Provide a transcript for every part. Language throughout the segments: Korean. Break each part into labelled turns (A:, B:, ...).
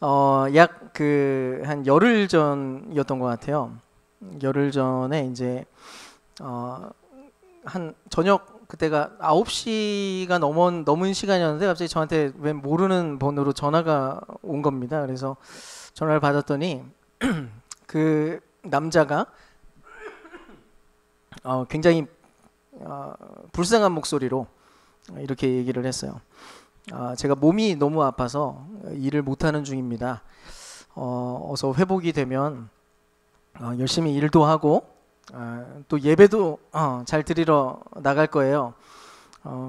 A: 약 그 한 열흘 전이었던 것 같아요. 열흘 전에 이제 한 저녁 그때가 9시가 넘은 시간이었는데 갑자기 저한테 웬 모르는 번호로 전화가 온 겁니다. 그래서 전화를 받았더니 그 남자가 굉장히 불쌍한 목소리로 이렇게 얘기를 했어요. 제가 몸이 너무 아파서 일을 못하는 중입니다. 어서 회복이 되면 열심히 일도 하고 또 예배도 잘 드리러 나갈 거예요.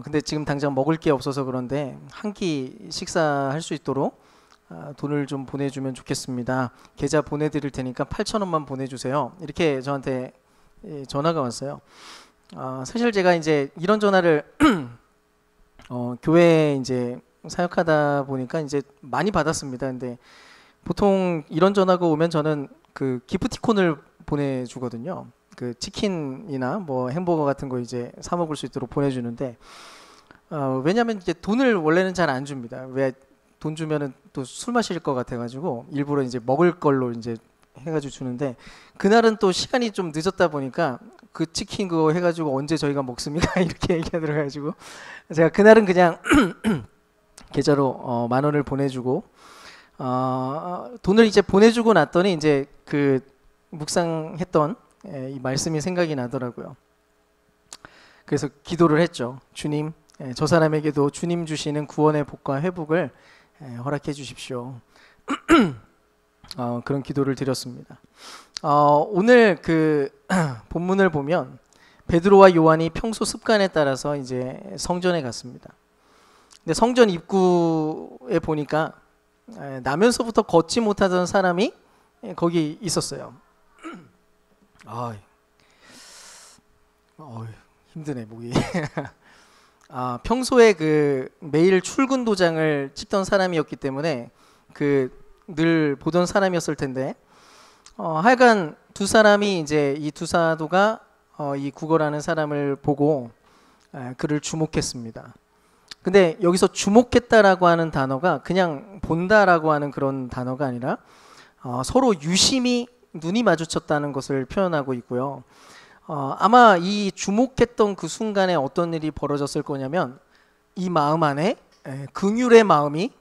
A: 근데 지금 당장 먹을 게 없어서 그런데 한 끼 식사할 수 있도록 돈을 좀 보내주면 좋겠습니다. 계좌 보내드릴 테니까 8,000원만 보내주세요. 이렇게 저한테 전화가 왔어요. 사실 제가 이제 이런 전화를 교회에 이제 사역하다 보니까 이제 많이 받았습니다. 근데 보통 이런 전화가 오면 저는 그 기프티콘을 보내주거든요. 그 치킨이나 뭐 햄버거 같은 거 이제 사 먹을 수 있도록 보내주는데 왜냐하면 이제 돈을 원래는 잘 안 줍니다. 왜 돈 주면은 또 술 마실 것 같아가지고 일부러 이제 먹을 걸로 이제 해가지고 주는데 그날은 또 시간이 좀 늦었다 보니까 그 치킨 그거 해가지고 언제 저희가 먹습니까? 이렇게 얘기하더라가지고 제가 그날은 그냥 계좌로 10,000원을 보내주고 돈을 이제 보내주고 났더니 이제 그 묵상했던 이 말씀이 생각이 나더라고요. 그래서 기도를 했죠. 주님, 저 사람에게도 주님 주시는 구원의 복과 회복을 허락해 주십시오. 그런 기도를 드렸습니다. 오늘 그 본문을 보면 베드로와 요한이 평소 습관에 따라서 이제 성전에 갔습니다. 근데 성전 입구에 보니까 나면서부터 걷지 못하던 사람이 거기 있었어요. 힘드네 목이. 평소에 그 매일 출근 도장을 찍던 사람이었기 때문에 그 늘 보던 사람이었을 텐데 하여간 두 사람이 이제 이 두 사도가 이 구걸하는 사람을 보고 그를 주목했습니다. 근데 여기서 주목했다라고 하는 단어가 그냥 본다라고 하는 그런 단어가 아니라 서로 유심히 눈이 마주쳤다는 것을 표현하고 있고요. 아마 이 주목했던 그 순간에 어떤 일이 벌어졌을 거냐면 이 마음 안에 긍휼의 마음이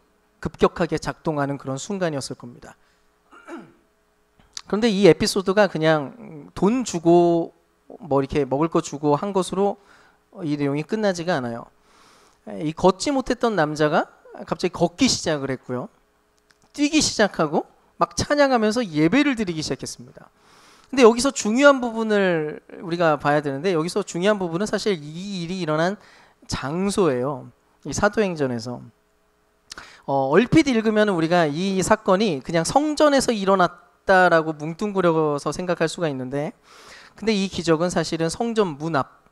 A: 급격하게 작동하는 그런 순간이었을 겁니다. 그런데 이 에피소드가 그냥 돈 주고 뭐 이렇게 먹을 거 주고 한 것으로 이 내용이 끝나지가 않아요. 이 걷지 못했던 남자가 갑자기 걷기 시작을 했고요. 뛰기 시작하고 막 찬양하면서 예배를 드리기 시작했습니다. 근데 여기서 중요한 부분을 우리가 봐야 되는데 여기서 중요한 부분은 사실 이 일이 일어난 장소예요. 이 사도행전에서 얼핏 읽으면 우리가 이 사건이 그냥 성전에서 일어났다라고 뭉뚱그려서 생각할 수가 있는데 근데 이 기적은 사실은 성전 문 앞,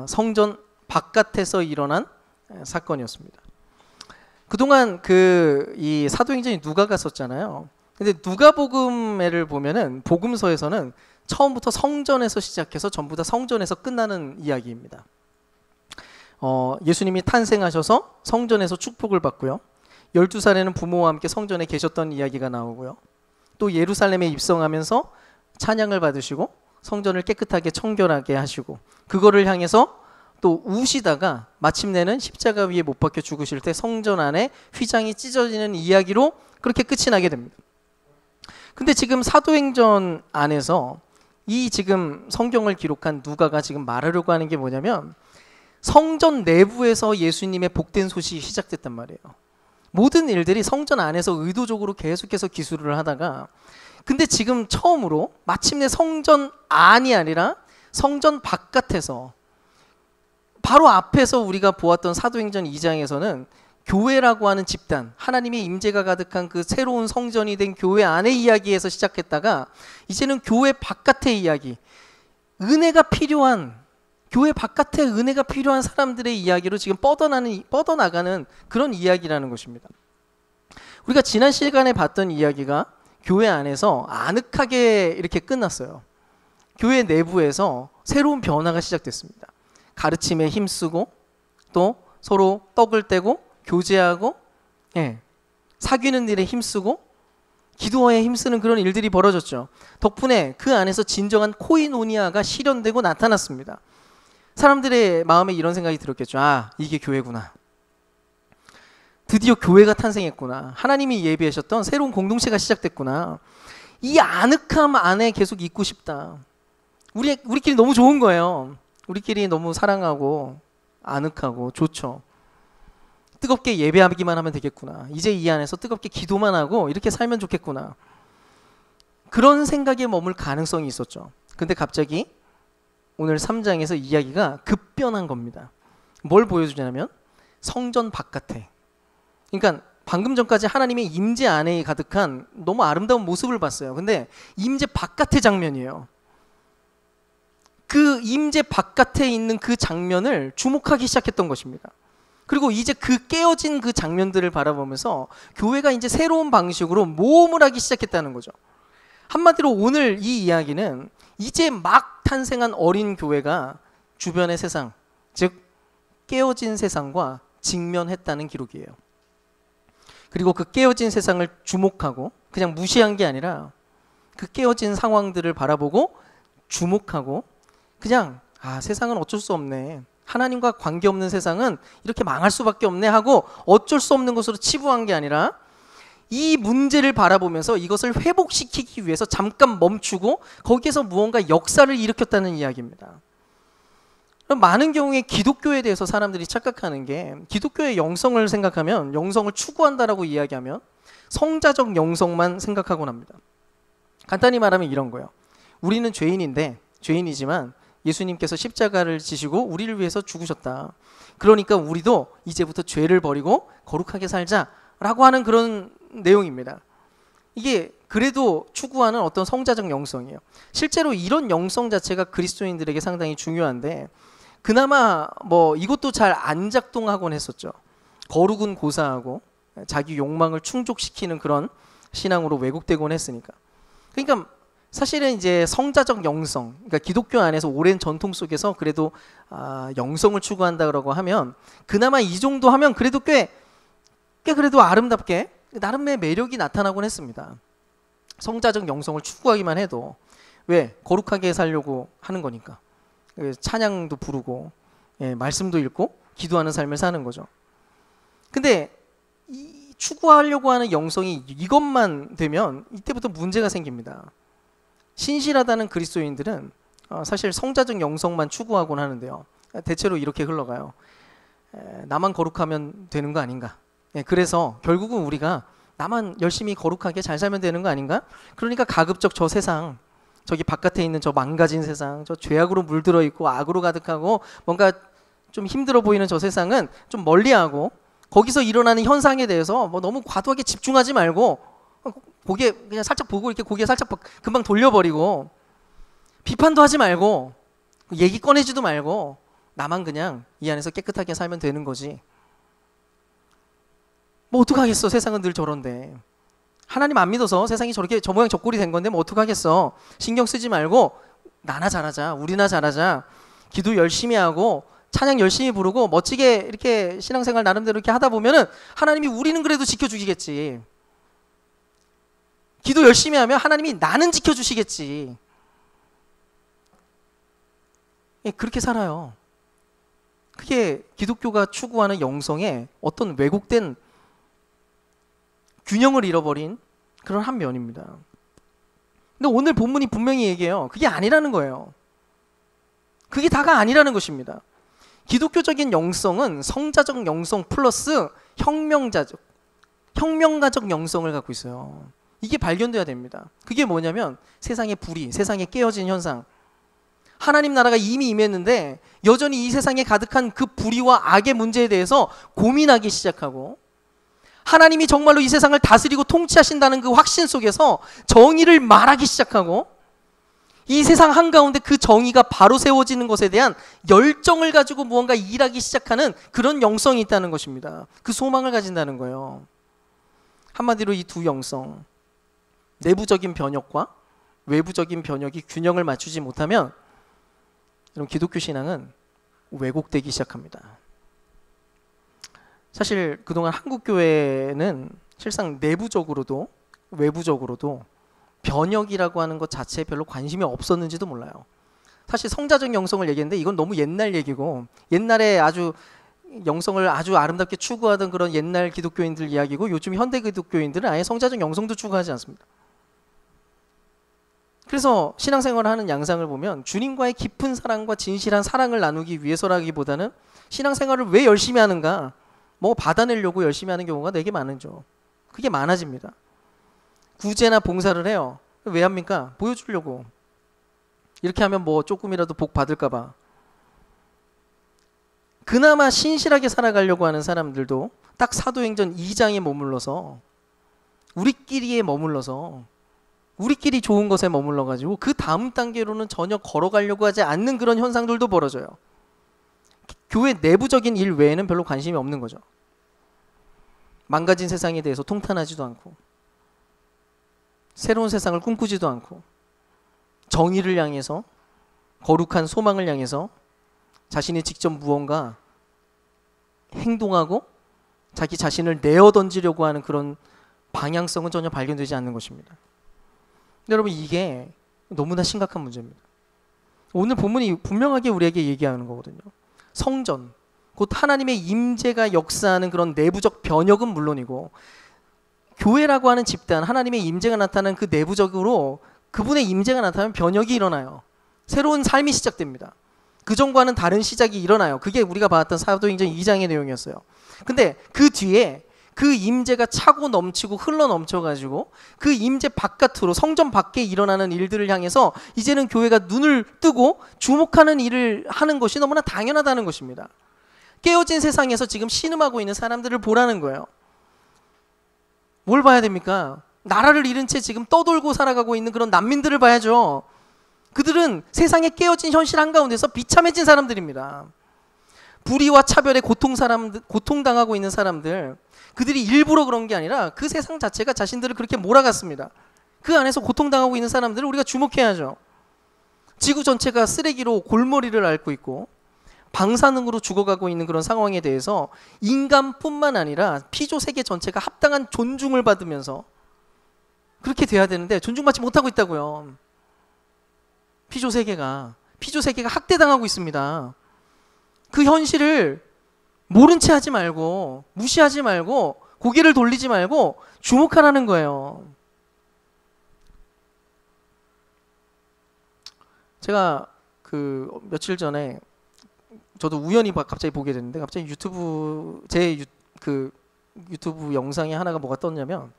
A: 성전 바깥에서 일어난 사건이었습니다. 그동안 이 사도행전이 누가가 썼잖아요. 근데 누가복음을 보면은 복음서에서는 처음부터 성전에서 시작해서 전부 다 성전에서 끝나는 이야기입니다. 예수님이 탄생하셔서 성전에서 축복을 받고요. 12살에는 부모와 함께 성전에 계셨던 이야기가 나오고요. 또 예루살렘에 입성하면서 찬양을 받으시고 성전을 깨끗하게 청결하게 하시고 그거를 향해서 또 우시다가 마침내는 십자가 위에 못 박혀 죽으실 때 성전 안에 휘장이 찢어지는 이야기로 그렇게 끝이 나게 됩니다. 근데 지금 사도행전 안에서 이 지금 성경을 기록한 누가가 지금 말하려고 하는 게 뭐냐면 성전 내부에서 예수님의 복된 소식이 시작됐단 말이에요. 모든 일들이 성전 안에서 의도적으로 계속해서 기술을 하다가 근데 지금 처음으로 마침내 성전 안이 아니라 성전 바깥에서 바로 앞에서 우리가 보았던 사도행전 2장에서는 교회라고 하는 집단, 하나님의 임재가 가득한 그 새로운 성전이 된 교회 안의 이야기에서 시작했다가 이제는 교회 바깥의 이야기, 은혜가 필요한 교회 바깥에 은혜가 필요한 사람들의 이야기로 지금 뻗어나가는 그런 이야기라는 것입니다. 우리가 지난 시간에 봤던 이야기가 교회 안에서 아늑하게 이렇게 끝났어요. 교회 내부에서 새로운 변화가 시작됐습니다. 가르침에 힘쓰고 또 서로 떡을 떼고 교제하고 사귀는 일에 힘쓰고 기도에 힘쓰는 그런 일들이 벌어졌죠. 덕분에 그 안에서 진정한 코이노니아가 실현되고 나타났습니다. 사람들의 마음에 이런 생각이 들었겠죠. 아, 이게 교회구나. 드디어 교회가 탄생했구나. 하나님이 예비하셨던 새로운 공동체가 시작됐구나. 이 아늑함 안에 계속 있고 싶다. 우리끼리 너무 좋은 거예요. 우리끼리 너무 사랑하고 아늑하고 좋죠. 뜨겁게 예배하기만 하면 되겠구나. 이제 이 안에서 뜨겁게 기도만 하고 이렇게 살면 좋겠구나. 그런 생각에 머물 가능성이 있었죠. 근데 갑자기 오늘 3장에서 이야기가 급변한 겁니다. 뭘 보여주냐면 성전 바깥에, 그러니까 방금 전까지 하나님의 임재 안에 가득한 너무 아름다운 모습을 봤어요. 근데 임재 바깥의 장면이에요. 그 임재 바깥에 있는 그 장면을 주목하기 시작했던 것입니다. 그리고 이제 그 깨어진 그 장면들을 바라보면서 교회가 이제 새로운 방식으로 모험을 하기 시작했다는 거죠. 한마디로 오늘 이 이야기는 이제 막 탄생한 어린 교회가 주변의 세상, 즉 깨어진 세상과 직면했다는 기록이에요. 그리고 그 깨어진 세상을 주목하고 그냥 무시한 게 아니라 그 깨어진 상황들을 바라보고 주목하고 그냥 세상은 어쩔 수 없네. 하나님과 관계없는 세상은 이렇게 망할 수밖에 없네 하고 어쩔 수 없는 것으로 치부한 게 아니라 이 문제를 바라보면서 이것을 회복시키기 위해서 잠깐 멈추고 거기에서 무언가 역사를 일으켰다는 이야기입니다. 많은 경우에 기독교에 대해서 사람들이 착각하는 게 기독교의 영성을 생각하면 영성을 추구한다라고 이야기하면 성자적 영성만 생각하곤 합니다. 간단히 말하면 이런 거예요. 우리는 죄인이지만 예수님께서 십자가를 지시고 우리를 위해서 죽으셨다. 그러니까 우리도 이제부터 죄를 버리고 거룩하게 살자라고 하는 그런 내용입니다. 이게 그래도 추구하는 어떤 성자적 영성이에요. 실제로 이런 영성 자체가 그리스도인들에게 상당히 중요한데 그나마 이것도 잘 안 작동하곤 했었죠. 거룩은 고사하고 자기 욕망을 충족시키는 그런 신앙으로 왜곡되곤 했으니까. 그러니까 사실은 이제 성자적 영성, 그러니까 기독교 안에서 오랜 전통 속에서 그래도 영성을 추구한다고 하면 그나마 이 정도 하면 그래도 꽤 그래도 아름답게 나름의 매력이 나타나곤 했습니다. 성자적 영성을 추구하기만 해도 왜? 거룩하게 살려고 하는 거니까. 찬양도 부르고 말씀도 읽고 기도하는 삶을 사는 거죠. 근데 이 추구하려고 하는 영성이 이것만 되면 이때부터 문제가 생깁니다. 신실하다는 그리스도인들은 사실 성자적 영성만 추구하곤 하는데요. 대체로 이렇게 흘러가요. 나만 거룩하면 되는 거 아닌가. 그래서 결국은 우리가 나만 열심히 거룩하게 잘 살면 되는 거 아닌가? 그러니까 가급적 저 세상, 저기 바깥에 있는 저 망가진 세상, 저 죄악으로 물들어 있고 악으로 가득하고 뭔가 좀 힘들어 보이는 저 세상은 좀 멀리하고 거기서 일어나는 현상에 대해서 너무 과도하게 집중하지 말고 고개 그냥 살짝 보고 이렇게 고개 살짝 금방 돌려버리고 비판도 하지 말고 얘기 꺼내지도 말고 나만 그냥 이 안에서 깨끗하게 살면 되는 거지. 어떡하겠어. 세상은 늘 저런데. 하나님 안 믿어서 세상이 저렇게 저 모양 저 꼴이 된 건데 어떡하겠어. 신경 쓰지 말고 나나 잘하자. 우리나 잘하자. 기도 열심히 하고 찬양 열심히 부르고 멋지게 이렇게 신앙생활 나름대로 이렇게 하다 보면은 하나님이 우리는 그래도 지켜주시겠지. 기도 열심히 하면 하나님이 나는 지켜주시겠지. 그렇게 살아요. 그게 기독교가 추구하는 영성의 어떤 왜곡된 균형을 잃어버린 그런 한 면입니다. 근데 오늘 본문이 분명히 얘기해요. 그게 아니라는 거예요. 그게 다가 아니라는 것입니다. 기독교적인 영성은 성자적 영성 플러스 혁명가적 영성을 갖고 있어요. 이게 발견돼야 됩니다. 그게 뭐냐면 세상의 불의, 세상에 깨어진 현상. 하나님 나라가 이미 임했는데 여전히 이 세상에 가득한 그 불의와 악의 문제에 대해서 고민하기 시작하고 하나님이 정말로 이 세상을 다스리고 통치하신다는 그 확신 속에서 정의를 말하기 시작하고 이 세상 한가운데 그 정의가 바로 세워지는 것에 대한 열정을 가지고 무언가 일하기 시작하는 그런 영성이 있다는 것입니다. 그 소망을 가진다는 거예요. 한마디로 이 두 영성, 내부적인 변혁과 외부적인 변혁이 균형을 맞추지 못하면 이런 기독교 신앙은 왜곡되기 시작합니다. 사실 그동안 한국 교회는 실상 내부적으로도 외부적으로도 변혁이라고 하는 것 자체에 별로 관심이 없었는지도 몰라요. 사실 성자적 영성을 얘기했는데 이건 너무 옛날 얘기고, 옛날에 아주 영성을 아주 아름답게 추구하던 그런 옛날 기독교인들 이야기고, 요즘 현대 기독교인들은 아예 성자적 영성도 추구하지 않습니다. 그래서 신앙생활을 하는 양상을 보면 주님과의 깊은 사랑과 진실한 사랑을 나누기 위해서라기보다는 신앙생활을 왜 열심히 하는가, 뭐 받아내려고 열심히 하는 경우가 되게 많죠. 그게 많아집니다. 구제나 봉사를 해요. 왜 합니까? 보여주려고. 이렇게 하면 뭐 조금이라도 복 받을까 봐. 그나마 신실하게 살아가려고 하는 사람들도 딱 사도행전 2장에 머물러서, 우리끼리에 머물러서, 우리끼리 좋은 것에 머물러 가지고 그 다음 단계로는 전혀 걸어가려고 하지 않는 그런 현상들도 벌어져요. 교회 내부적인 일 외에는 별로 관심이 없는 거죠. 망가진 세상에 대해서 통탄하지도 않고, 새로운 세상을 꿈꾸지도 않고, 정의를 향해서, 거룩한 소망을 향해서 자신이 직접 무언가 행동하고 자기 자신을 내어 던지려고 하는 그런 방향성은 전혀 발견되지 않는 것입니다. 여러분, 이게 너무나 심각한 문제입니다. 오늘 본문이 분명하게 우리에게 얘기하는 거거든요. 성전, 곧 하나님의 임재가 역사하는 그런 내부적 변혁은 물론이고, 교회라고 하는 집단, 하나님의 임재가 나타나는 그 내부적으로 그분의 임재가 나타나면 변혁이 일어나요. 새로운 삶이 시작됩니다. 그전과는 다른 시작이 일어나요. 그게 우리가 봤던 사도행전 2장의 내용이었어요. 근데 그 뒤에 그 임재가 차고 넘치고 흘러 넘쳐가지고 그 임재 바깥으로, 성전 밖에 일어나는 일들을 향해서 이제는 교회가 눈을 뜨고 주목하는 일을 하는 것이 너무나 당연하다는 것입니다. 깨어진 세상에서 지금 신음하고 있는 사람들을 보라는 거예요. 뭘 봐야 됩니까? 나라를 잃은 채 지금 떠돌고 살아가고 있는 그런 난민들을 봐야죠. 그들은 세상에 깨어진 현실 한가운데서 비참해진 사람들입니다. 불의와 차별에 고통당하고 있는 사람들, 그들이 일부러 그런 게 아니라 그 세상 자체가 자신들을 그렇게 몰아갔습니다. 그 안에서 고통당하고 있는 사람들을 우리가 주목해야죠. 지구 전체가 쓰레기로 골머리를 앓고 있고 방사능으로 죽어가고 있는 그런 상황에 대해서 인간뿐만 아니라 피조 세계 전체가 합당한 존중을 받으면서 그렇게 돼야 되는데 존중받지 못하고 있다고요. 피조 세계가 학대당하고 있습니다. 그 현실을 모른 채 하지 말고, 무시하지 말고, 고개를 돌리지 말고 주목하라는 거예요. 제가 그 며칠 전에 저도 우연히 갑자기 보게 됐는데, 갑자기 유튜브 영상에 하나가 뭐가 떴냐면,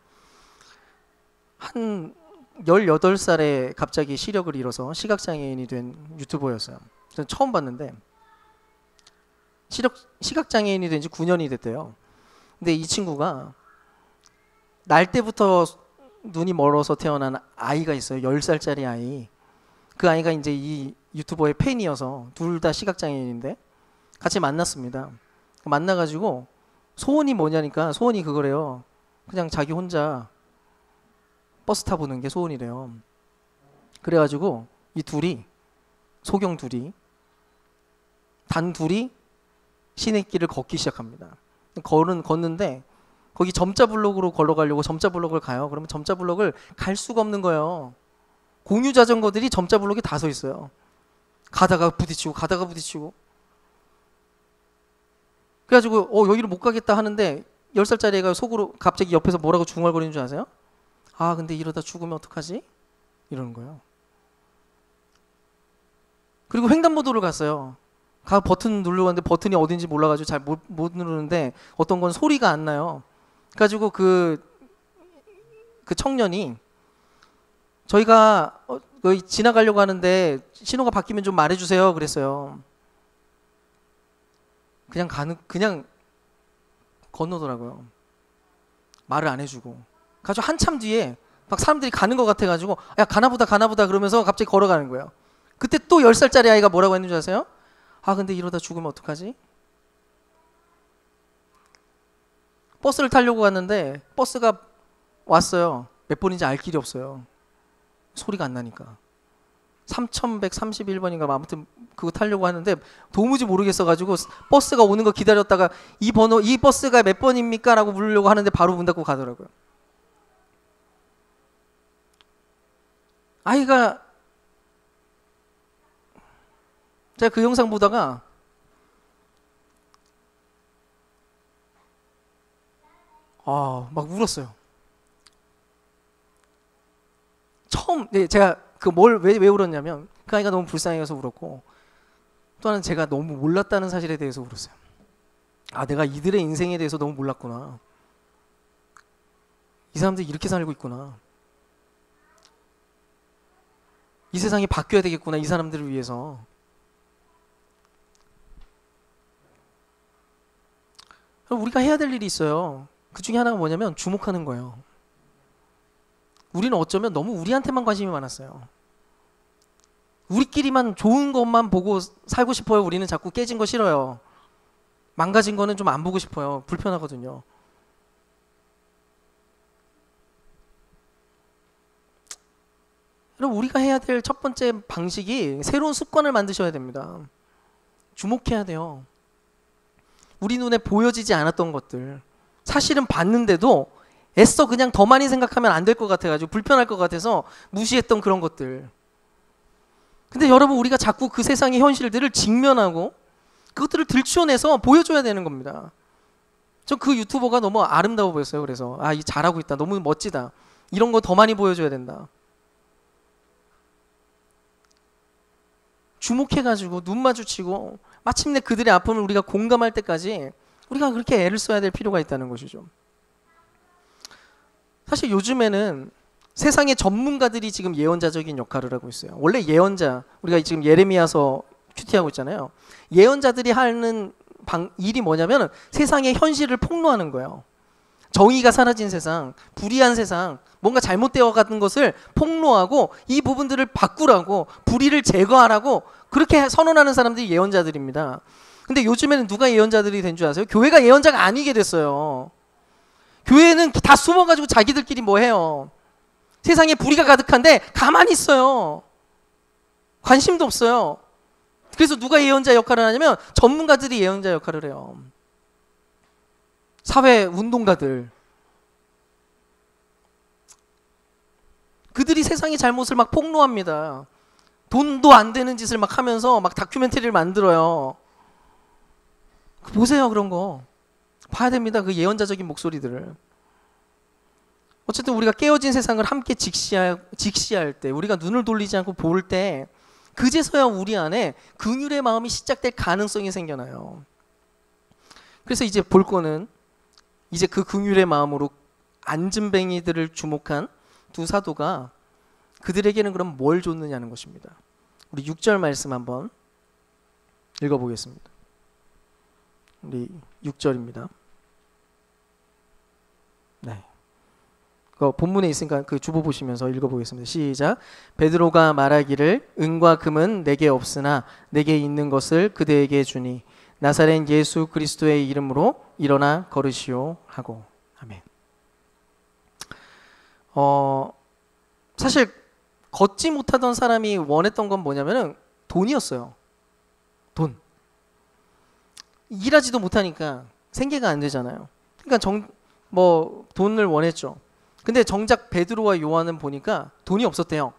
A: 한 18살에 갑자기 시력을 잃어서 시각장애인이 된 유튜버였어요. 저는 처음 봤는데, 시각장애인이 된 지 9년이 됐대요. 근데 이 친구가 날 때부터 눈이 멀어서 태어난 아이가 있어요. 10살짜리 아이. 그 아이가 이제 이 유튜버의 팬이어서, 둘 다 시각장애인인데 같이 만났습니다. 만나가지고 소원이 뭐냐니까, 소원이 그거래요. 그냥 자기 혼자 버스 타보는 게 소원이래요. 그래가지고 이 둘이, 소경 둘이, 단 둘이 시내길을 걷기 시작합니다. 걷는데 거기 점자블록으로 걸어가려고 점자블록을 가요. 그러면 점자블록을 갈 수가 없는 거예요. 공유 자전거들이 점자블록에 다 서 있어요. 가다가 부딪히고. 그래가지고 여기를 못 가겠다 하는데 10살짜리 애가 속으로 갑자기 옆에서 뭐라고 중얼거리는 줄 아세요? 아, 근데 이러다 죽으면 어떡하지? 이러는 거예요. 그리고 횡단보도를 갔어요. 버튼 누르고 왔는데 버튼이 어딘지 몰라가지고 잘 못 누르는데 어떤 건 소리가 안 나요. 그래가지고 그 청년이, 저희가 지나가려고 하는데 신호가 바뀌면 좀 말해주세요 그랬어요. 그냥 건너더라고요. 말을 안 해주고. 가지고 한참 뒤에 막 사람들이 가는 것 같아가지고, 야, 가나보다 그러면서 갑자기 걸어가는 거예요. 그때 또 10살짜리 아이가 뭐라고 했는지 아세요? 아, 근데 이러다 죽으면 어떡하지? 버스를 타려고 갔는데 버스가 왔어요. 몇 번인지 알 길이 없어요. 소리가 안 나니까. 3131번인가 아무튼 그거 타려고 하는데 도무지 모르겠어가지고 버스가 오는 거 기다렸다가 이 버스가 몇 번입니까? 라고 물으려고 하는데 바로 문 닫고 가더라고요. 아이가, 제가 그 영상 보다가 막 울었어요. 처음, 네, 제가 왜 울었냐면 그 아이가 너무 불쌍해서 울었고, 또 하나는 제가 너무 몰랐다는 사실에 대해서 울었어요. 내가 이들의 인생에 대해서 너무 몰랐구나. 이 사람들이 이렇게 살고 있구나. 이 세상이 바뀌어야 되겠구나, 이 사람들을 위해서. 우리가 해야 될 일이 있어요. 그 중에 하나가 뭐냐면 주목하는 거예요. 우리는 어쩌면 너무 우리한테만 관심이 많았어요. 우리끼리만 좋은 것만 보고 살고 싶어요. 우리는 자꾸 깨진 거 싫어요. 망가진 거는 좀 안 보고 싶어요. 불편하거든요. 그럼 우리가 해야 될 첫 번째 방식이 새로운 습관을 만드셔야 됩니다. 주목해야 돼요. 우리 눈에 보여지지 않았던 것들, 사실은 봤는데도 애써 그냥 더 많이 생각하면 안 될 것 같아가지고 불편할 것 같아서 무시했던 그런 것들. 근데 여러분, 우리가 자꾸 그 세상의 현실들을 직면하고 그것들을 들추어내서 보여줘야 되는 겁니다. 전 그 유튜버가 너무 아름다워 보였어요. 그래서 이 잘하고 있다, 너무 멋지다, 이런 거 더 많이 보여줘야 된다. 주목해가지고 눈 마주치고 마침내 그들의 아픔을 우리가 공감할 때까지 우리가 그렇게 애를 써야 될 필요가 있다는 것이죠. 사실 요즘에는 세상의 전문가들이 지금 예언자적인 역할을 하고 있어요. 원래 예언자, 우리가 지금 예레미야서 큐티하고 있잖아요. 예언자들이 하는 일이 뭐냐면 세상의 현실을 폭로하는 거예요. 정의가 사라진 세상, 불의한 세상, 뭔가 잘못되어 가는 것을 폭로하고 이 부분들을 바꾸라고, 불의를 제거하라고 그렇게 선언하는 사람들이 예언자들입니다. 근데 요즘에는 누가 예언자들이 된 줄 아세요? 교회가 예언자가 아니게 됐어요. 교회는 다 숨어가지고 자기들끼리 뭐 해요. 세상에 불의가 가득한데 가만히 있어요. 관심도 없어요. 그래서 누가 예언자 역할을 하냐면 전문가들이 예언자 역할을 해요. 사회 운동가들. 그들이 세상의 잘못을 막 폭로합니다. 돈도 안 되는 짓을 막 하면서 막 다큐멘터리를 만들어요. 보세요, 그런 거. 봐야 됩니다. 그 예언자적인 목소리들을. 어쨌든 우리가 깨어진 세상을 함께 직시할 때, 우리가 눈을 돌리지 않고 볼 때, 그제서야 우리 안에 긍휼의 마음이 시작될 가능성이 생겨나요. 그래서 이제 볼 거는, 이제 그 긍휼의 마음으로 앉은뱅이들을 주목한 두 사도가 그들에게는 그럼 뭘 줬느냐는 것입니다. 우리 6절 말씀 한번 읽어보겠습니다. 우리 6절입니다. 네. 그 본문에 있으니까 그 주보 보시면서 읽어보겠습니다. 시작. 베드로가 말하기를 은과 금은 내게 없으나 내게 있는 것을 그대에게 주니 나사렛 예수 그리스도의 이름으로 일어나 걸으시오 하고. 아멘. 사실 걷지 못하던 사람이 원했던 건 뭐냐면은 돈이었어요. 돈. 일하지도 못하니까 생계가 안 되잖아요. 그러니까 돈을 원했죠. 근데 정작 베드로와 요한은 보니까 돈이 없었대요.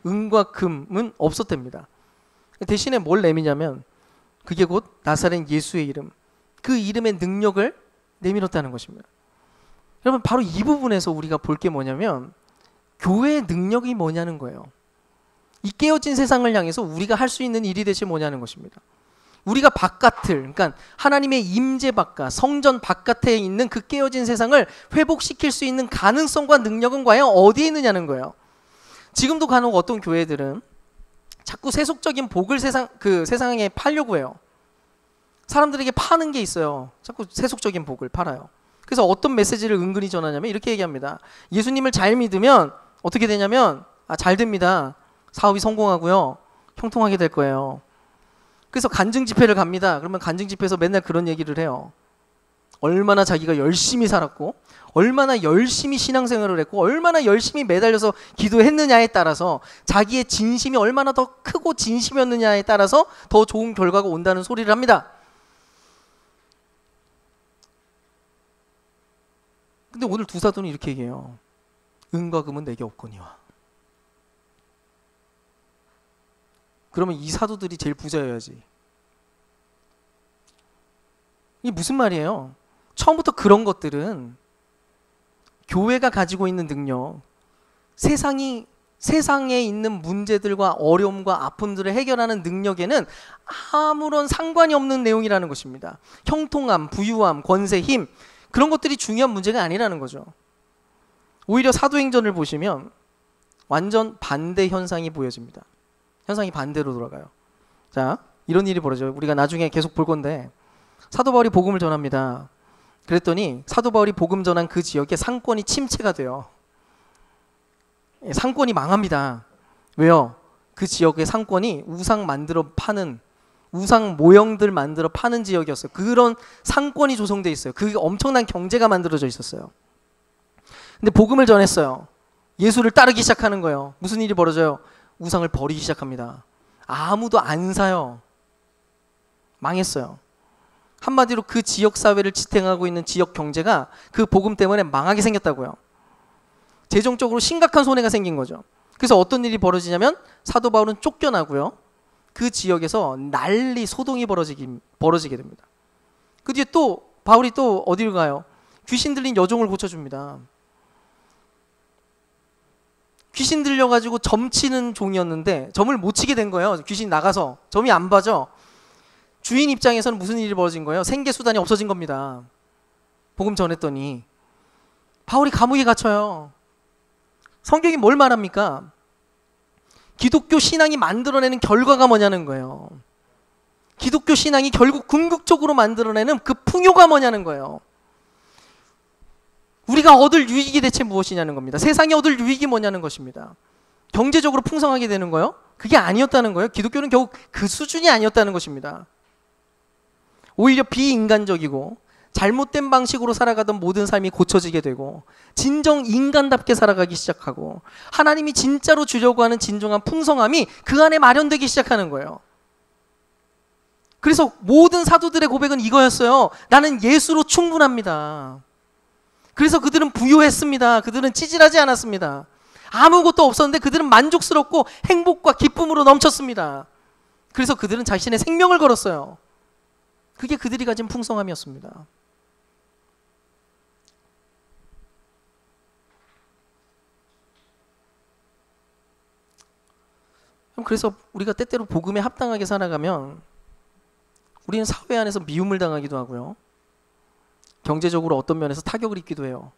A: 은과 금은 없었답니다. 대신에 뭘 내미냐면 그게 곧 나사렛 예수의 이름, 그 이름의 능력을 내밀었다는 것입니다. 여러분, 바로 이 부분에서 우리가 볼 게 뭐냐면 교회의 능력이 뭐냐는 거예요. 이 깨어진 세상을 향해서 우리가 할 수 있는 일이 대체 뭐냐는 것입니다. 우리가 바깥을, 그러니까 하나님의 임재 바깥, 성전 바깥에 있는 그 깨어진 세상을 회복시킬 수 있는 가능성과 능력은 과연 어디에 있느냐는 거예요. 지금도 간혹 어떤 교회들은 자꾸 세속적인 복을 세상에 팔려고 해요. 사람들에게 파는 게 있어요. 자꾸 세속적인 복을 팔아요. 그래서 어떤 메시지를 은근히 전하냐면 이렇게 얘기합니다. 예수님을 잘 믿으면 어떻게 되냐면 잘 됩니다. 사업이 성공하고요. 형통하게 될 거예요. 그래서 간증 집회를 갑니다. 그러면 간증 집회에서 맨날 그런 얘기를 해요. 얼마나 자기가 열심히 살았고, 얼마나 열심히 신앙생활을 했고, 얼마나 열심히 매달려서 기도했느냐에 따라서 자기의 진심이 얼마나 더 크고 진심이었느냐에 따라서 더 좋은 결과가 온다는 소리를 합니다. 근데 오늘 두 사도는 이렇게 얘기해요. 은과 금은 내게 없거니와. 그러면 이 사도들이 제일 부자여야지. 이게 무슨 말이에요? 처음부터 그런 것들은 교회가 가지고 있는 능력, 세상에 있는 문제들과 어려움과 아픔들을 해결하는 능력에는 아무런 상관이 없는 내용이라는 것입니다. 형통함, 부유함, 권세, 힘, 그런 것들이 중요한 문제가 아니라는 거죠. 오히려 사도행전을 보시면 완전 반대 현상이 보여집니다. 현상이 반대로 돌아가요. 자, 이런 일이 벌어져요. 우리가 나중에 계속 볼 건데, 사도 바울이 복음을 전합니다. 그랬더니 사도 바울이 복음 전한 그 지역에 상권이 침체가 돼요. 상권이 망합니다. 왜요? 그 지역의 상권이 우상 모형들 만들어 파는 지역이었어요. 그런 상권이 조성돼 있어요. 그 엄청난 경제가 만들어져 있었어요. 근데 복음을 전했어요. 예수를 따르기 시작하는 거예요. 무슨 일이 벌어져요? 우상을 버리기 시작합니다. 아무도 안 사요. 망했어요. 한마디로 그 지역 사회를 지탱하고 있는 지역 경제가 그 복음 때문에 망하게 생겼다고요. 재정적으로 심각한 손해가 생긴 거죠. 그래서 어떤 일이 벌어지냐면 사도 바울은 쫓겨나고요. 그 지역에서 난리 소동이 벌어지게 됩니다. 그 뒤에 또 바울이 또 어디로 가요? 귀신 들린 여종을 고쳐줍니다. 귀신 들려가지고 점치는 종이었는데 점을 못 치게 된 거예요. 귀신 나가서 점이 안 봐져. 주인 입장에서는 무슨 일이 벌어진 거예요? 생계수단이 없어진 겁니다. 복음 전했더니 바울이 감옥에 갇혀요. 성경이 뭘 말합니까? 기독교 신앙이 만들어내는 결과가 뭐냐는 거예요. 기독교 신앙이 결국 궁극적으로 만들어내는 그 풍요가 뭐냐는 거예요. 우리가 얻을 유익이 대체 무엇이냐는 겁니다. 세상에 얻을 유익이 뭐냐는 것입니다. 경제적으로 풍성하게 되는 거요? 그게 아니었다는 거예요. 기독교는 결국 그 수준이 아니었다는 것입니다. 오히려 비인간적이고 잘못된 방식으로 살아가던 모든 삶이 고쳐지게 되고 진정 인간답게 살아가기 시작하고 하나님이 진짜로 주려고 하는 진정한 풍성함이 그 안에 마련되기 시작하는 거예요. 그래서 모든 사도들의 고백은 이거였어요. 나는 예수로 충분합니다. 그래서 그들은 부유했습니다. 그들은 찌질하지 않았습니다. 아무것도 없었는데 그들은 만족스럽고 행복과 기쁨으로 넘쳤습니다. 그래서 그들은 자신의 생명을 걸었어요. 그게 그들이 가진 풍성함이었습니다. 그래서 우리가 때때로 복음에 합당하게 살아가면 우리는 사회 안에서 미움을 당하기도 하고요. 경제적으로 어떤 면에서 타격을 입기도 해요.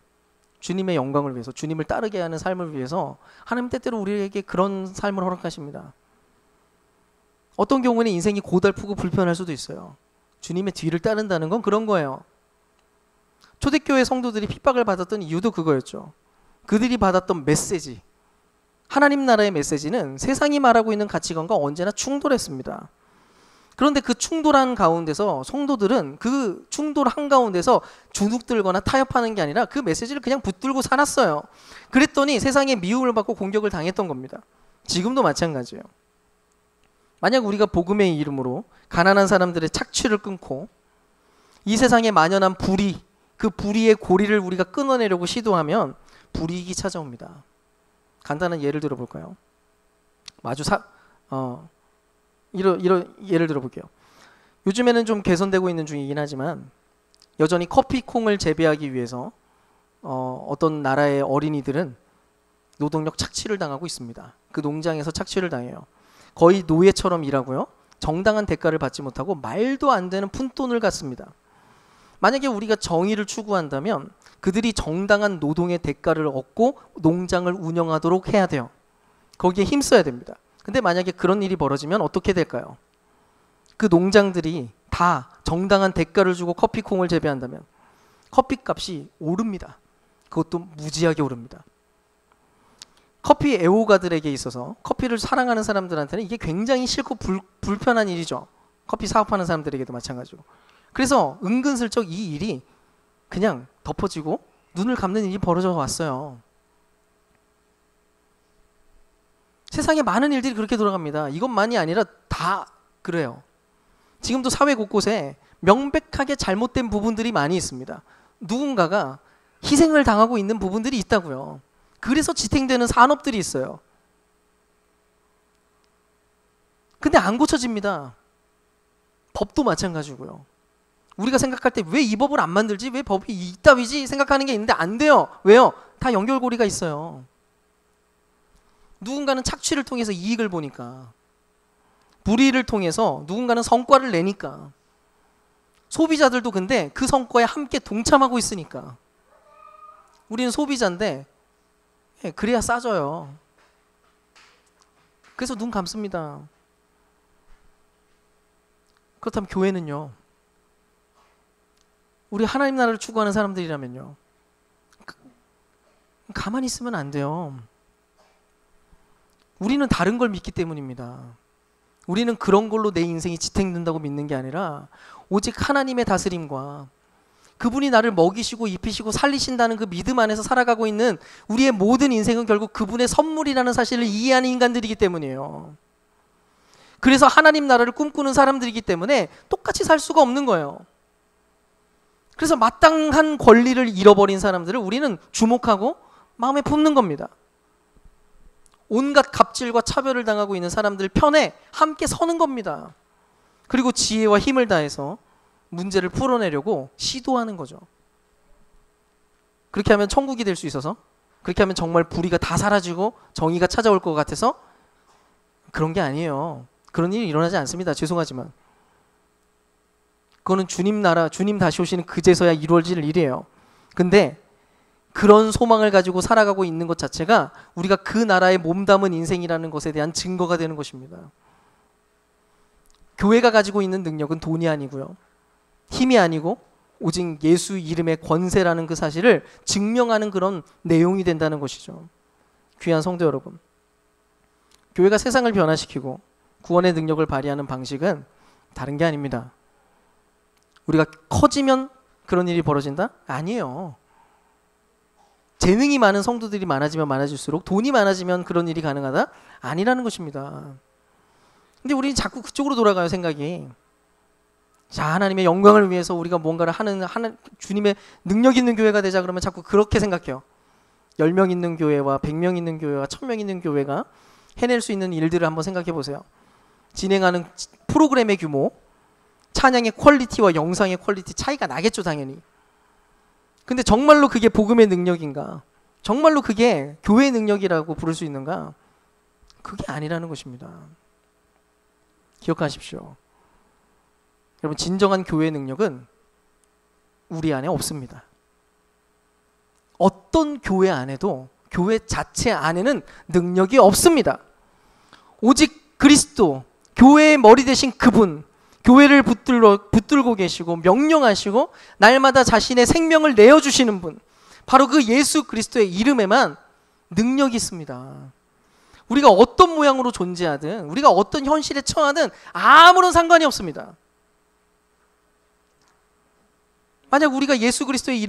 A: 주님의 영광을 위해서, 주님을 따르게 하는 삶을 위해서 하나님 때때로 우리에게 그런 삶을 허락하십니다. 어떤 경우에는 인생이 고달프고 불편할 수도 있어요. 주님의 뒤를 따른다는 건 그런 거예요. 초대교회 성도들이 핍박을 받았던 이유도 그거였죠. 그들이 받았던 메시지, 하나님 나라의 메시지는 세상이 말하고 있는 가치관과 언제나 충돌했습니다. 그런데 그 충돌한 가운데서 성도들은 그 충돌 한가운데서 주눅들거나 타협하는 게 아니라 그 메시지를 그냥 붙들고 살았어요. 그랬더니 세상에 미움을 받고 공격을 당했던 겁니다. 지금도 마찬가지예요. 만약 우리가 복음의 이름으로 가난한 사람들의 착취를 끊고 이 세상에 만연한 불의, 그 불의의 고리를 우리가 끊어내려고 시도하면 불이익이 찾아옵니다. 간단한 예를 들어볼까요? 이런 예를 들어볼게요. 요즘에는 좀 개선되고 있는 중이긴 하지만 여전히 커피콩을 재배하기 위해서 어떤 나라의 어린이들은 노동력 착취를 당하고 있습니다. 그 농장에서 착취를 당해요. 거의 노예처럼 일하고요. 정당한 대가를 받지 못하고 말도 안 되는 푼돈을 갖습니다. 만약에 우리가 정의를 추구한다면 그들이 정당한 노동의 대가를 얻고 농장을 운영하도록 해야 돼요. 거기에 힘써야 됩니다. 근데 만약에 그런 일이 벌어지면 어떻게 될까요? 그 농장들이 다 정당한 대가를 주고 커피콩을 재배한다면 커피값이 오릅니다. 그것도 무지하게 오릅니다. 커피 애호가들에게 있어서 커피를 사랑하는 사람들한테는 이게 굉장히 싫고 불편한 일이죠. 커피 사업하는 사람들에게도 마찬가지고. 그래서 은근슬쩍 이 일이 그냥 덮어지고 눈을 감는 일이 벌어져 왔어요. 세상에 많은 일들이 그렇게 돌아갑니다. 이것만이 아니라 다 그래요. 지금도 사회 곳곳에 명백하게 잘못된 부분들이 많이 있습니다. 누군가가 희생을 당하고 있는 부분들이 있다고요. 그래서 지탱되는 산업들이 있어요. 근데 안 고쳐집니다. 법도 마찬가지고요. 우리가 생각할 때 왜 이 법을 안 만들지? 왜 법이 이따위지? 생각하는 게 있는데 안 돼요. 왜요? 다 연결고리가 있어요. 누군가는 착취를 통해서 이익을 보니까, 불의를 통해서 누군가는 성과를 내니까, 소비자들도 근데 그 성과에 함께 동참하고 있으니까. 우리는 소비자인데 그래야 싸져요. 그래서 눈 감습니다. 그렇다면 교회는요, 우리 하나님 나라를 추구하는 사람들이라면요, 가만히 있으면 안 돼요. 우리는 다른 걸 믿기 때문입니다. 우리는 그런 걸로 내 인생이 지탱된다고 믿는 게 아니라 오직 하나님의 다스림과 그분이 나를 먹이시고 입히시고 살리신다는 그 믿음 안에서 살아가고 있는 우리의 모든 인생은 결국 그분의 선물이라는 사실을 이해하는 인간들이기 때문이에요. 그래서 하나님 나라를 꿈꾸는 사람들이기 때문에 똑같이 살 수가 없는 거예요. 그래서 마땅한 권리를 잃어버린 사람들을 우리는 주목하고 마음에 품는 겁니다. 온갖 갑질과 차별을 당하고 있는 사람들 편에 함께 서는 겁니다. 그리고 지혜와 힘을 다해서 문제를 풀어내려고 시도하는 거죠. 그렇게 하면 천국이 될 수 있어서, 그렇게 하면 정말 불의가 다 사라지고 정의가 찾아올 것 같아서, 그런 게 아니에요. 그런 일이 일어나지 않습니다. 죄송하지만. 그거는 주님 나라, 주님 다시 오시는 그제서야 이루어질 일이에요. 근데 그런 소망을 가지고 살아가고 있는 것 자체가 우리가 그 나라에 몸담은 인생이라는 것에 대한 증거가 되는 것입니다. 교회가 가지고 있는 능력은 돈이 아니고요, 힘이 아니고 오직 예수 이름의 권세라는 그 사실을 증명하는 그런 내용이 된다는 것이죠. 귀한 성도 여러분, 교회가 세상을 변화시키고 구원의 능력을 발휘하는 방식은 다른 게 아닙니다. 우리가 커지면 그런 일이 벌어진다? 아니에요. 재능이 많은 성도들이 많아지면 많아질수록 돈이 많아지면 그런 일이 가능하다? 아니라는 것입니다. 근데 우리는 자꾸 그쪽으로 돌아가요, 생각이. 자, 하나님의 영광을 위해서 우리가 뭔가를 하는 주님의 능력 있는 교회가 되자 그러면 자꾸 그렇게 생각해요. 10명 있는 교회와 100명 있는 교회와 1000명 있는 교회가 해낼 수 있는 일들을 한번 생각해 보세요. 진행하는 프로그램의 규모, 찬양의 퀄리티와 영상의 퀄리티 차이가 나겠죠, 당연히. 근데 정말로 그게 복음의 능력인가? 정말로 그게 교회의 능력이라고 부를 수 있는가? 그게 아니라는 것입니다. 기억하십시오. 여러분, 진정한 교회의 능력은 우리 안에 없습니다. 어떤 교회 안에도, 교회 자체 안에는 능력이 없습니다. 오직 그리스도, 교회의 머리 되신 그분, 교회를 붙들고 계시고 명령하시고 날마다 자신의 생명을 내어주시는 분, 바로 그 예수 그리스도의 이름에만 능력이 있습니다. 우리가 어떤 모양으로 존재하든, 우리가 어떤 현실에 처하든 아무런 상관이 없습니다. 만약 우리가 예수 그리스도의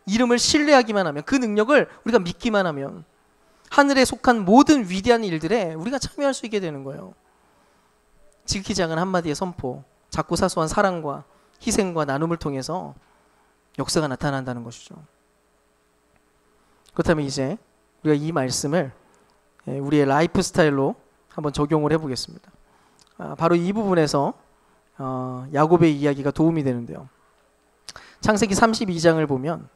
A: 이름을 신뢰하기만 하면, 그 능력을 우리가 믿기만 하면 하늘에 속한 모든 위대한 일들에 우리가 참여할 수 있게 되는 거예요. 지극히 작은 한마디의 선포, 작고 사소한 사랑과 희생과 나눔을 통해서 역사가 나타난다는 것이죠. 그렇다면 이제 우리가 이 말씀을 우리의 라이프 스타일로 한번 적용을 해보겠습니다. 바로 이 부분에서 야곱의 이야기가 도움이 되는데요. 창세기 32장을 보면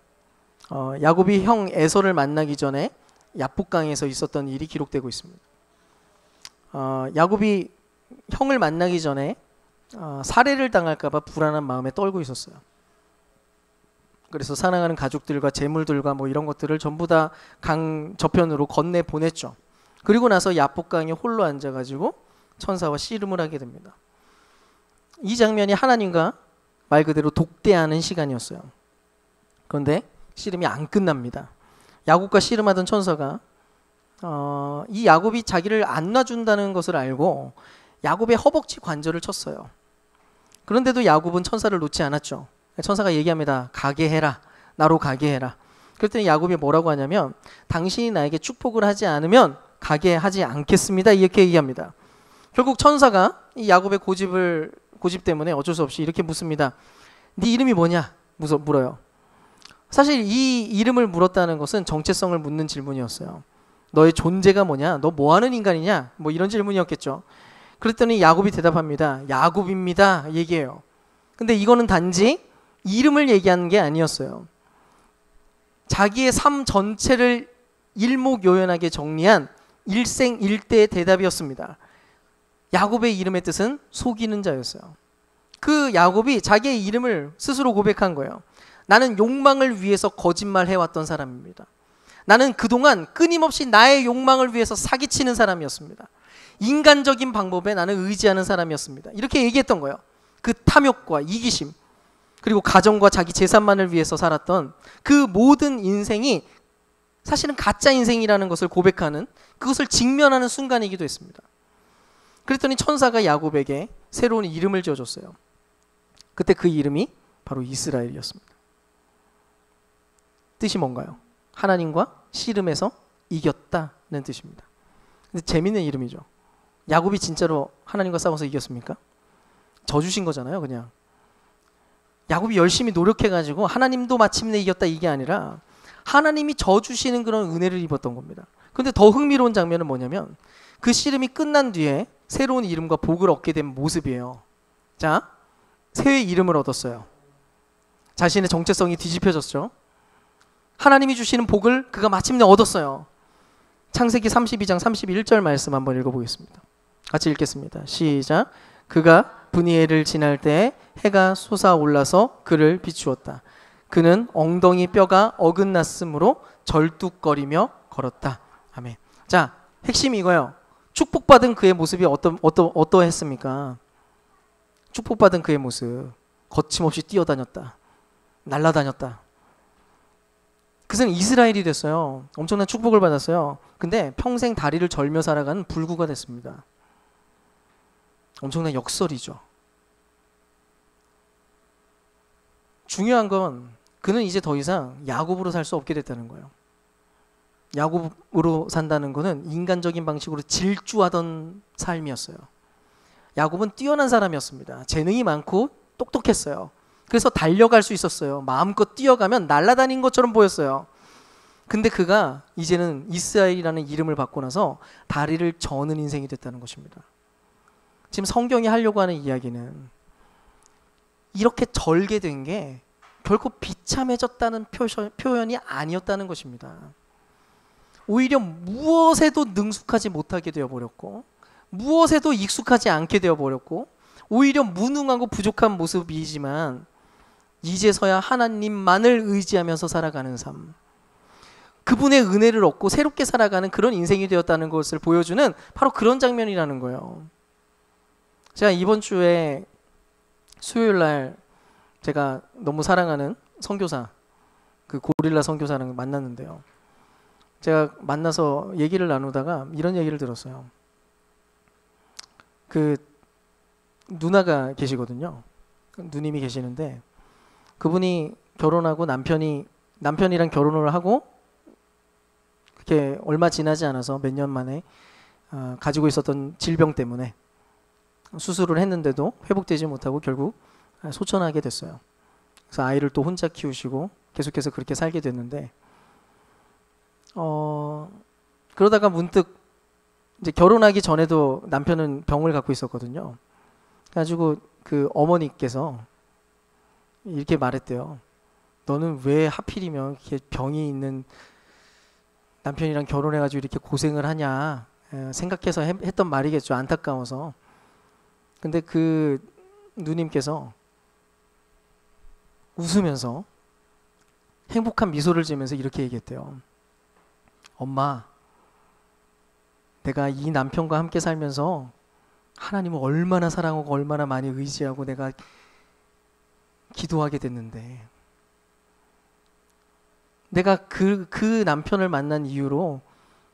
A: 야곱이 형 에서를 만나기 전에 야복강에서 있었던 일이 기록되고 있습니다. 야곱이 형을 만나기 전에 살해를 당할까 봐 불안한 마음에 떨고 있었어요. 그래서 사랑하는 가족들과 재물들과 뭐 이런 것들을 전부 다 강 저편으로 건네 보냈죠. 그리고 나서 야복강에 홀로 앉아가지고 천사와 씨름을 하게 됩니다. 이 장면이 하나님과 말 그대로 독대하는 시간이었어요. 그런데 씨름이 안 끝납니다. 야곱과 씨름하던 천사가 이 야곱이 자기를 안 놔준다는 것을 알고 야곱의 허벅지 관절을 쳤어요. 그런데도 야곱은 천사를 놓지 않았죠. 천사가 얘기합니다. 가게 해라. 나로 가게 해라. 그랬더니 야곱이 뭐라고 하냐면, 당신이 나에게 축복을 하지 않으면 가게 하지 않겠습니다. 이렇게 얘기합니다. 결국 천사가 이 야곱의 고집 때문에 어쩔 수 없이 이렇게 묻습니다. 네 이름이 뭐냐? 물어요. 사실 이 이름을 물었다는 것은 정체성을 묻는 질문이었어요. 너의 존재가 뭐냐? 너 뭐하는 인간이냐? 뭐 이런 질문이었겠죠. 그랬더니 야곱이 대답합니다. 야곱입니다. 얘기해요. 근데 이거는 단지 이름을 얘기하는 게 아니었어요. 자기의 삶 전체를 일목요연하게 정리한 일생일대의 대답이었습니다. 야곱의 이름의 뜻은 속이는 자였어요. 그 야곱이 자기의 이름을 스스로 고백한 거예요. 나는 욕망을 위해서 거짓말해왔던 사람입니다. 나는 그동안 끊임없이 나의 욕망을 위해서 사기치는 사람이었습니다. 인간적인 방법에 나는 의지하는 사람이었습니다. 이렇게 얘기했던 거예요. 그 탐욕과 이기심, 그리고 가정과 자기 재산만을 위해서 살았던 그 모든 인생이 사실은 가짜 인생이라는 것을 고백하는, 그것을 직면하는 순간이기도 했습니다. 그랬더니 천사가 야곱에게 새로운 이름을 지어줬어요. 그때 그 이름이 바로 이스라엘이었습니다. 뜻이 뭔가요? 하나님과 씨름해서 이겼다는 뜻입니다. 근데 재밌는 이름이죠. 야곱이 진짜로 하나님과 싸워서 이겼습니까? 져주신 거잖아요, 그냥. 야곱이 열심히 노력해가지고 하나님도 마침내 이겼다, 이게 아니라 하나님이 져주시는 그런 은혜를 입었던 겁니다. 근데 더 흥미로운 장면은 뭐냐면 그 씨름이 끝난 뒤에 새로운 이름과 복을 얻게 된 모습이에요. 자, 새 이름을 얻었어요. 자신의 정체성이 뒤집혀졌죠. 하나님이 주시는 복을 그가 마침내 얻었어요. 창세기 32장 31절 말씀 한번 읽어보겠습니다. 같이 읽겠습니다. 시작. 그가 브니엘을 지날 때 해가 솟아올라서 그를 비추었다. 그는 엉덩이 뼈가 어긋났으므로 절뚝거리며 걸었다. 아멘. 자, 핵심이 이거예요. 축복받은 그의 모습이 어떠했습니까? 축복받은 그의 모습, 거침없이 뛰어다녔다, 날아다녔다. 그것은 이스라엘이 됐어요. 엄청난 축복을 받았어요. 근데 평생 다리를 절며 살아가는 불구가 됐습니다. 엄청난 역설이죠. 중요한 건 그는 이제 더 이상 야곱으로 살 수 없게 됐다는 거예요. 야곱으로 산다는 거는 인간적인 방식으로 질주하던 삶이었어요. 야곱은 뛰어난 사람이었습니다. 재능이 많고 똑똑했어요. 그래서 달려갈 수 있었어요. 마음껏 뛰어가면 날아다닌 것처럼 보였어요. 근데 그가 이제는 이스라엘이라는 이름을 받고 나서 다리를 저는 인생이 됐다는 것입니다. 지금 성경이 하려고 하는 이야기는 이렇게 절게 된 게 결코 비참해졌다는 표현이 아니었다는 것입니다. 오히려 무엇에도 능숙하지 못하게 되어버렸고 무엇에도 익숙하지 않게 되어버렸고 오히려 무능하고 부족한 모습이지만 이제서야 하나님만을 의지하면서 살아가는 삶, 그분의 은혜를 얻고 새롭게 살아가는 그런 인생이 되었다는 것을 보여주는 바로 그런 장면이라는 거예요. 제가 이번 주에 수요일 날 제가 너무 사랑하는 선교사, 그 고릴라 선교사랑 만났는데요. 제가 만나서 얘기를 나누다가 이런 얘기를 들었어요. 그 누나가 계시거든요. 누님이 계시는데 그분이 결혼하고 남편이랑 결혼을 하고 그렇게 얼마 지나지 않아서 몇 년 만에 가지고 있었던 질병 때문에 수술을 했는데도 회복되지 못하고 결국 소천하게 됐어요. 그래서 아이를 또 혼자 키우시고 계속해서 그렇게 살게 됐는데 그러다가 문득 이제 결혼하기 전에도 남편은 병을 갖고 있었거든요. 그래가지고 그 어머니께서 이렇게 말했대요. 너는 왜 하필이면 이렇게 병이 있는 남편이랑 결혼해가지고 이렇게 고생을 하냐 생각해서 했던 말이겠죠. 안타까워서. 근데 그 누님께서 웃으면서 행복한 미소를 지으면서 이렇게 얘기했대요. 엄마, 내가 이 남편과 함께 살면서 하나님을 얼마나 사랑하고 얼마나 많이 의지하고 내가 기도하게 됐는데 내가 그 남편을 만난 이유로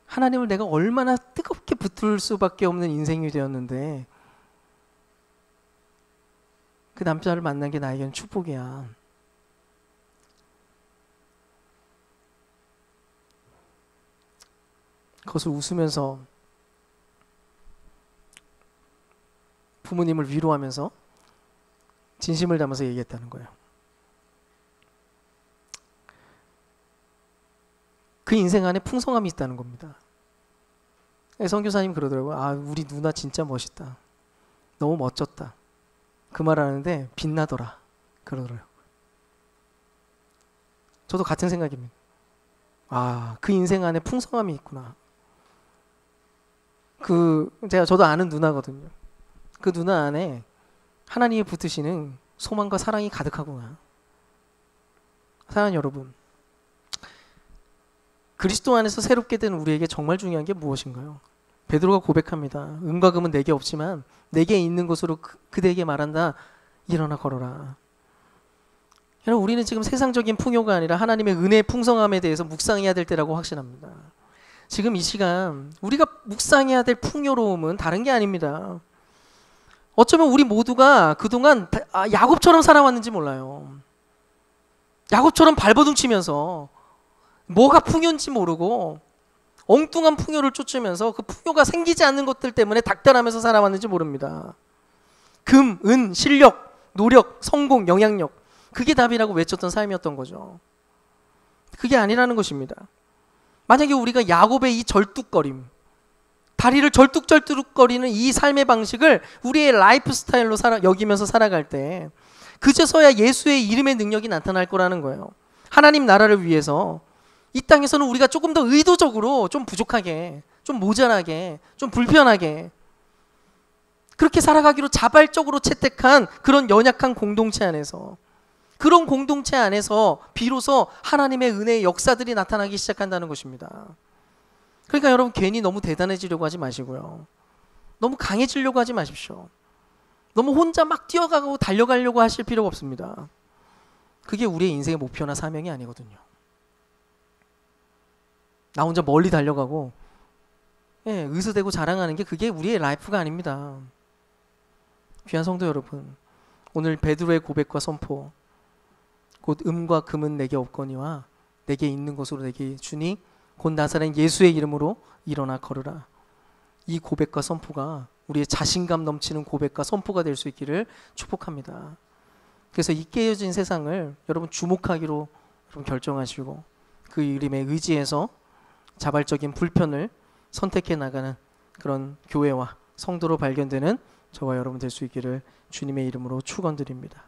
A: 하나님을 내가 얼마나 뜨겁게 붙들 수밖에 없는 인생이 되었는데 그 남자를 만난 게 나에게는 축복이야. 그것을 웃으면서 부모님을 위로하면서 진심을 담아서 얘기했다는 거예요. 그 인생 안에 풍성함이 있다는 겁니다. 선교사님 그러더라고요. 아, 우리 누나 진짜 멋있다. 너무 멋졌다. 그 말 하는데 빛나더라. 그러더라고요. 저도 같은 생각입니다. 아, 그 인생 안에 풍성함이 있구나. 저도 아는 누나거든요. 그 누나 안에 하나님이 붙으시는 소망과 사랑이 가득하구나. 사랑하는 여러분, 그리스도 안에서 새롭게 된 우리에게 정말 중요한 게 무엇인가요? 베드로가 고백합니다. 은과 금은 내게 없지만 내게 있는 것으로 그대에게 말한다. 일어나 걸어라. 여러분, 우리는 지금 세상적인 풍요가 아니라 하나님의 은혜의 풍성함에 대해서 묵상해야 될 때라고 확신합니다. 지금 이 시간 우리가 묵상해야 될 풍요로움은 다른 게 아닙니다. 어쩌면 우리 모두가 그동안 야곱처럼 살아왔는지 몰라요. 야곱처럼 발버둥 치면서 뭐가 풍요인지 모르고 엉뚱한 풍요를 쫓으면서 그 풍요가 생기지 않는 것들 때문에 닥달하면서 살아왔는지 모릅니다. 금, 은, 실력, 노력, 성공, 영향력, 그게 답이라고 외쳤던 삶이었던 거죠. 그게 아니라는 것입니다. 만약에 우리가 야곱의 이 절뚝거림, 다리를 절뚝절뚝거리는 이 삶의 방식을 우리의 라이프 스타일로 여기면서 살아갈 때 그제서야 예수의 이름의 능력이 나타날 거라는 거예요. 하나님 나라를 위해서 이 땅에서는 우리가 조금 더 의도적으로 좀 부족하게, 좀 모자라게, 좀 불편하게 그렇게 살아가기로 자발적으로 채택한 그런 연약한 공동체 안에서, 그런 공동체 안에서 비로소 하나님의 은혜의 역사들이 나타나기 시작한다는 것입니다. 그러니까 여러분, 괜히 너무 대단해지려고 하지 마시고요. 너무 강해지려고 하지 마십시오. 너무 혼자 막 뛰어가고 달려가려고 하실 필요가 없습니다. 그게 우리의 인생의 목표나 사명이 아니거든요. 나 혼자 멀리 달려가고 의수대고 자랑하는 게 그게 우리의 라이프가 아닙니다. 귀한 성도 여러분, 오늘 베드로의 고백과 선포, 곧 음과 금은 내게 없거니와 내게 있는 것으로 내게 주니 곧 나사렛 예수의 이름으로 일어나 걸으라. 이 고백과 선포가 우리의 자신감 넘치는 고백과 선포가 될 수 있기를 축복합니다. 그래서 이 깨어진 세상을 여러분 주목하기로 여러분 결정하시고 그 이름에 의지해서 자발적인 불편을 선택해 나가는 그런 교회와 성도로 발견되는 저와 여러분 될 수 있기를 주님의 이름으로 축원드립니다.